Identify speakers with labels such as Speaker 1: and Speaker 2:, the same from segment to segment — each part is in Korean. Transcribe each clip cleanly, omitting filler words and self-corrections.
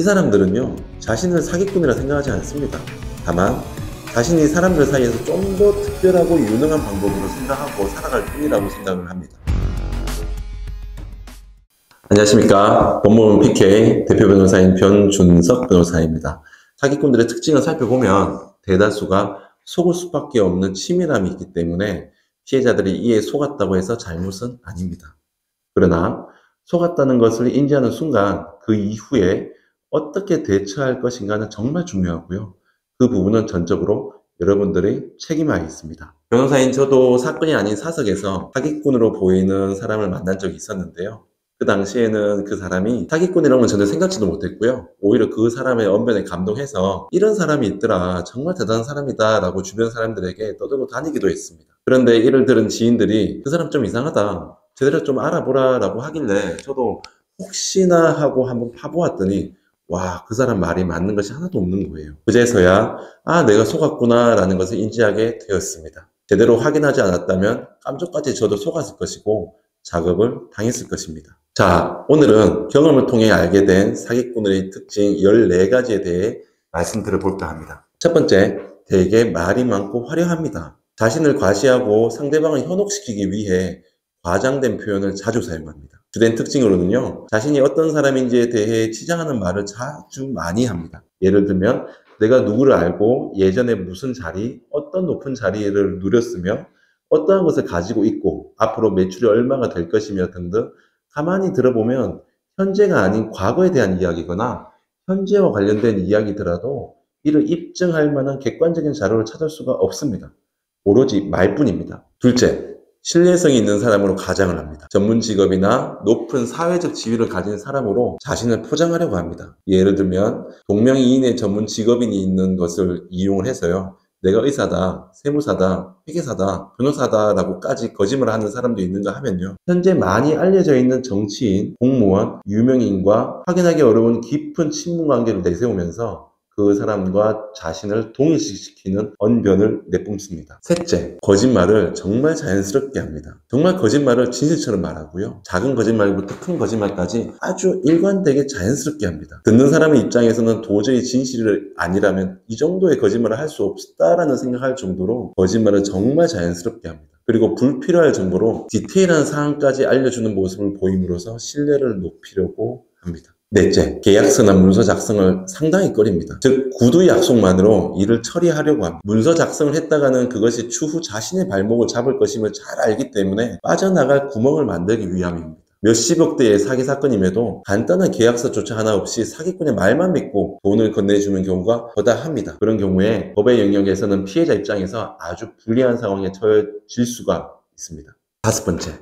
Speaker 1: 이 사람들은요, 자신을 사기꾼이라 생각하지 않습니다. 다만 자신이 사람들 사이에서 좀 더 특별하고 유능한 방법으로 생각하고 살아갈 뿐이라고 생각을 합니다. 안녕하십니까. 법무법인 PK 대표 변호사인 변준석 변호사입니다. 사기꾼들의 특징을 살펴보면 대다수가 속을 수밖에 없는 치밀함이 있기 때문에 피해자들이 이에 속았다고 해서 잘못은 아닙니다. 그러나 속았다는 것을 인지하는 순간 그 이후에 어떻게 대처할 것인가는 정말 중요하고요. 그 부분은 전적으로 여러분들의 책임하에 있습니다. 변호사인 저도 사건이 아닌 사석에서 사기꾼으로 보이는 사람을 만난 적이 있었는데요. 그 당시에는 그 사람이 사기꾼이라는 건 전혀 생각지도 못했고요. 오히려 그 사람의 언변에 감동해서 이런 사람이 있더라, 정말 대단한 사람이다 라고 주변 사람들에게 떠들고 다니기도 했습니다. 그런데 이를 들은 지인들이 그 사람 좀 이상하다, 제대로 좀 알아보라 라고 하길래 저도 혹시나 하고 한번 파보았더니 와, 그 사람 말이 맞는 것이 하나도 없는 거예요. 그제서야 내가 속았구나 라는 것을 인지하게 되었습니다. 제대로 확인하지 않았다면 깜짝까지 저도 속았을 것이고 작업을 당했을 것입니다. 자, 오늘은 경험을 통해 알게 된 사기꾼의 특징 14가지에 대해 말씀드려 볼까 합니다. 첫 번째, 되게 말이 많고 화려합니다. 자신을 과시하고 상대방을 현혹시키기 위해 과장된 표현을 자주 사용합니다. 주된 특징으로는요, 자신이 어떤 사람인지에 대해 치장하는 말을 자주 많이 합니다. 예를 들면 내가 누구를 알고 예전에 무슨 자리, 어떤 높은 자리를 누렸으며 어떠한 것을 가지고 있고 앞으로 매출이 얼마가 될 것이며 등등 가만히 들어보면 현재가 아닌 과거에 대한 이야기거나 현재와 관련된 이야기더라도 이를 입증할 만한 객관적인 자료를 찾을 수가 없습니다. 오로지 말뿐입니다. 둘째, 신뢰성이 있는 사람으로 가장을 합니다. 전문 직업이나 높은 사회적 지위를 가진 사람으로 자신을 포장하려고 합니다. 예를 들면 동명이인의 전문 직업인이 있는 것을 이용을 해서요, 내가 의사다, 세무사다, 회계사다, 변호사다 라고까지 거짓말을 하는 사람도 있는가 하면요, 현재 많이 알려져 있는 정치인, 공무원, 유명인과 확인하기 어려운 깊은 친분관계를 내세우면서 그 사람과 자신을 동일시키는 언변을 내뿜습니다. 셋째, 거짓말을 정말 자연스럽게 합니다. 정말 거짓말을 진실처럼 말하고요, 작은 거짓말부터 큰 거짓말까지 아주 일관되게 자연스럽게 합니다. 듣는 사람의 입장에서는 도저히 진실이 아니라면 이 정도의 거짓말을 할 수 없다라는 생각할 정도로 거짓말을 정말 자연스럽게 합니다. 그리고 불필요할 정도로 디테일한 사항까지 알려주는 모습을 보임으로써 신뢰를 높이려고 합니다. 넷째, 계약서나 문서 작성을 상당히 꺼립니다. 즉, 구두 약속만으로 일을 처리하려고 합니다. 문서 작성을 했다가는 그것이 추후 자신의 발목을 잡을 것임을 잘 알기 때문에 빠져나갈 구멍을 만들기 위함입니다. 몇십억대의 사기 사건임에도 간단한 계약서조차 하나 없이 사기꾼의 말만 믿고 돈을 건네주는 경우가 허다합니다. 그런 경우에 법의 영역에서는 피해자 입장에서 아주 불리한 상황에 처해질 수가 있습니다. 다섯 번째,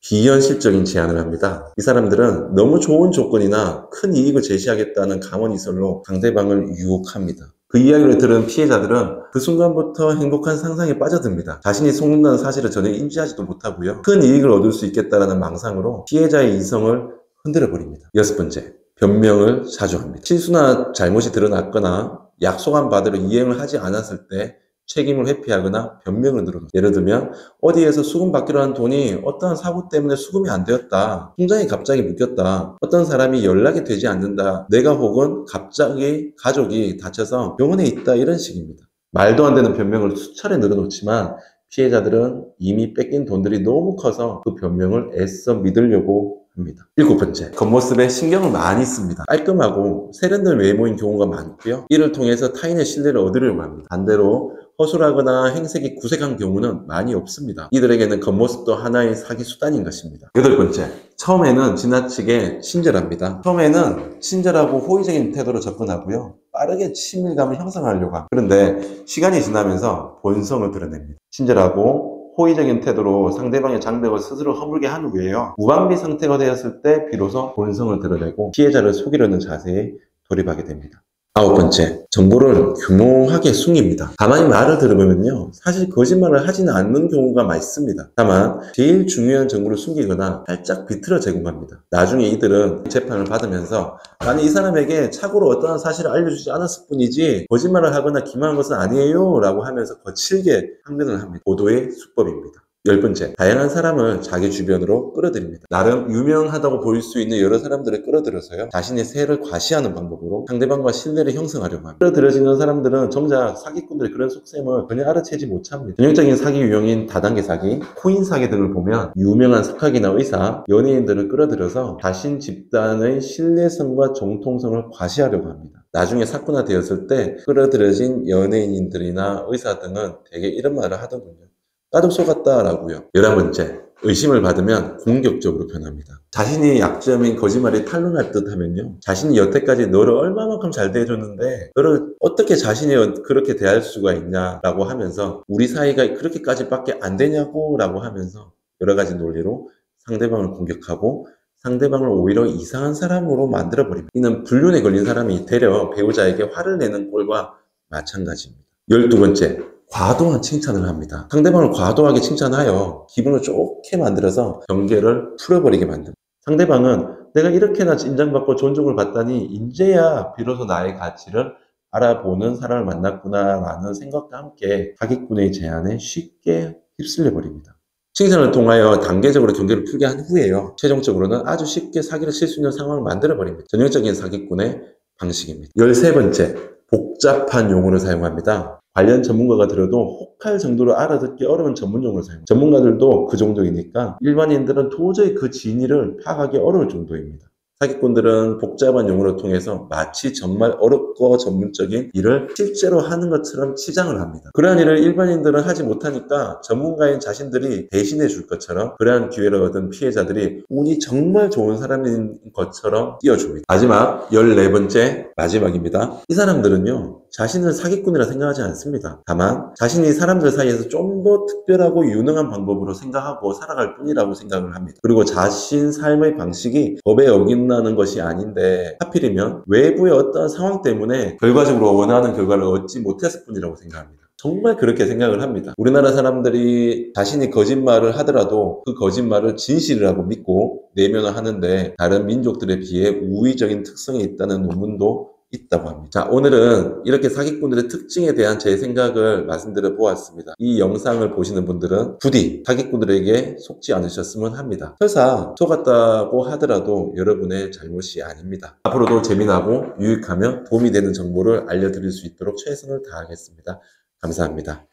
Speaker 1: 비현실적인 제안을 합니다. 이 사람들은 너무 좋은 조건이나 큰 이익을 제시하겠다는 강언이설로 상대방을 유혹합니다. 그 이야기를 들은 피해자들은 그 순간부터 행복한 상상에 빠져듭니다. 자신이 속는다는 사실을 전혀 인지하지도 못하고요, 큰 이익을 얻을 수 있겠다는 망상으로 피해자의 이성을 흔들어버립니다. 여섯 번째, 변명을 자주 합니다. 실수나 잘못이 드러났거나 약속한 바대로 이행을 하지 않았을 때 책임을 회피하거나 변명을 늘어놓습니다. 예를 들면 어디에서 수금 받기로 한 돈이 어떠한 사고 때문에 수금이 안 되었다, 통장에 갑자기 묶였다, 어떤 사람이 연락이 되지 않는다, 내가 혹은 갑자기 가족이 다쳐서 병원에 있다, 이런 식입니다. 말도 안 되는 변명을 수차례 늘어놓지만 피해자들은 이미 뺏긴 돈들이 너무 커서 그 변명을 애써 믿으려고 합니다. 일곱 번째, 겉모습에 신경을 많이 씁니다. 깔끔하고 세련된 외모인 경우가 많고요, 이를 통해서 타인의 신뢰를 얻으려고 합니다. 반대로 허술하거나 행색이 구색한 경우는 많이 없습니다. 이들에게는 겉모습도 하나의 사기 수단인 것입니다. 여덟 번째, 처음에는 지나치게 친절합니다. 처음에는 친절하고 호의적인 태도로 접근하고요, 빠르게 친밀감을 형성하려고 합니다. 그런데 시간이 지나면서 본성을 드러냅니다. 친절하고 호의적인 태도로 상대방의 장벽을 스스로 허물게 한 후에요, 무방비 상태가 되었을 때 비로소 본성을 드러내고 피해자를 속이려는 자세에 돌입하게 됩니다. 아홉 번째, 정보를 교묘하게 숨깁니다. 가만히 말을 들어보면요, 사실 거짓말을 하지는 않는 경우가 많습니다. 다만 제일 중요한 정보를 숨기거나 살짝 비틀어 제공합니다. 나중에 이들은 재판을 받으면서 나는 이 사람에게 착오로 어떠한 사실을 알려주지 않았을 뿐이지 거짓말을 하거나 기만한 것은 아니에요 라고 하면서 거칠게 항변을 합니다. 보도의 수법입니다. 10번째, 다양한 사람을 자기 주변으로 끌어들입니다. 나름 유명하다고 보일 수 있는 여러 사람들을 끌어들여서요, 자신의 세를 과시하는 방법으로 상대방과 신뢰를 형성하려고 합니다. 끌어들여지는 사람들은 정작 사기꾼들의 그런 속셈을 전혀 알아채지 못합니다. 전형적인 사기 유형인 다단계 사기, 코인 사기 등을 보면 유명한 석학이나 의사, 연예인들을 끌어들여서 자신 집단의 신뢰성과 정통성을 과시하려고 합니다. 나중에 사건화 되었을 때 끌어들여진 연예인들이나 의사 등은 되게 이런 말을 하더군요. 나도 속았다라고요. 11번째, 의심을 받으면 공격적으로 변합니다. 자신이 약점인 거짓말이 탄로날 듯 하면요, 자신이 여태까지 너를 얼마만큼 잘 대해줬는데 너를 어떻게 자신이 그렇게 대할 수가 있냐라고 하면서, 우리 사이가 그렇게까지밖에 안 되냐고 라고 하면서 여러 가지 논리로 상대방을 공격하고 상대방을 오히려 이상한 사람으로 만들어버립니다. 이는 불륜에 걸린 사람이 되려 배우자에게 화를 내는 꼴과 마찬가지입니다. 12번째, 과도한 칭찬을 합니다. 상대방을 과도하게 칭찬하여 기분을 좋게 만들어서 경계를 풀어버리게 만듭니다. 상대방은 내가 이렇게나 인정받고 존중을 받다니 이제야 비로소 나의 가치를 알아보는 사람을 만났구나 라는 생각과 함께 사기꾼의 제안에 쉽게 휩쓸려 버립니다. 칭찬을 통하여 단계적으로 경계를 풀게 한 후에요, 최종적으로는 아주 쉽게 사기를 칠 수 있는 상황을 만들어 버립니다. 전형적인 사기꾼의 방식입니다. 13번째, 복잡한 용어를 사용합니다. 관련 전문가가 들어도 혹할 정도로 알아듣기 어려운 전문 용어를 사용합니다. 전문가들도 그 정도이니까 일반인들은 도저히 그 진위를 파악하기 어려울 정도입니다. 사기꾼들은 복잡한 용어를 통해서 마치 정말 어렵고 전문적인 일을 실제로 하는 것처럼 치장을 합니다. 그러한 일을 일반인들은 하지 못하니까 전문가인 자신들이 대신해 줄 것처럼, 그러한 기회를 얻은 피해자들이 운이 정말 좋은 사람인 것처럼 띄워줍니다. 마지막 14번째, 마지막입니다. 이 사람들은요, 자신을 사기꾼이라 생각하지 않습니다. 다만 자신이 사람들 사이에서 좀 더 특별하고 유능한 방법으로 생각하고 살아갈 뿐이라고 생각을 합니다. 그리고 자신 삶의 방식이 법에 어긋나는 것이 아닌데 하필이면 외부의 어떤 상황 때문에 결과적으로 원하는 결과를 얻지 못했을 뿐이라고 생각합니다. 정말 그렇게 생각을 합니다. 우리나라 사람들이 자신이 거짓말을 하더라도 그 거짓말을 진실이라고 믿고 내면을 하는데, 다른 민족들에 비해 우위적인 특성이 있다는 논문도 있다고 합니다. 자, 오늘은 이렇게 사기꾼들의 특징에 대한 제 생각을 말씀드려 보았습니다. 이 영상을 보시는 분들은 부디 사기꾼들에게 속지 않으셨으면 합니다. 설사 속았다고 하더라도 여러분의 잘못이 아닙니다. 앞으로도 재미나고 유익하며 도움이 되는 정보를 알려드릴 수 있도록 최선을 다하겠습니다. 감사합니다.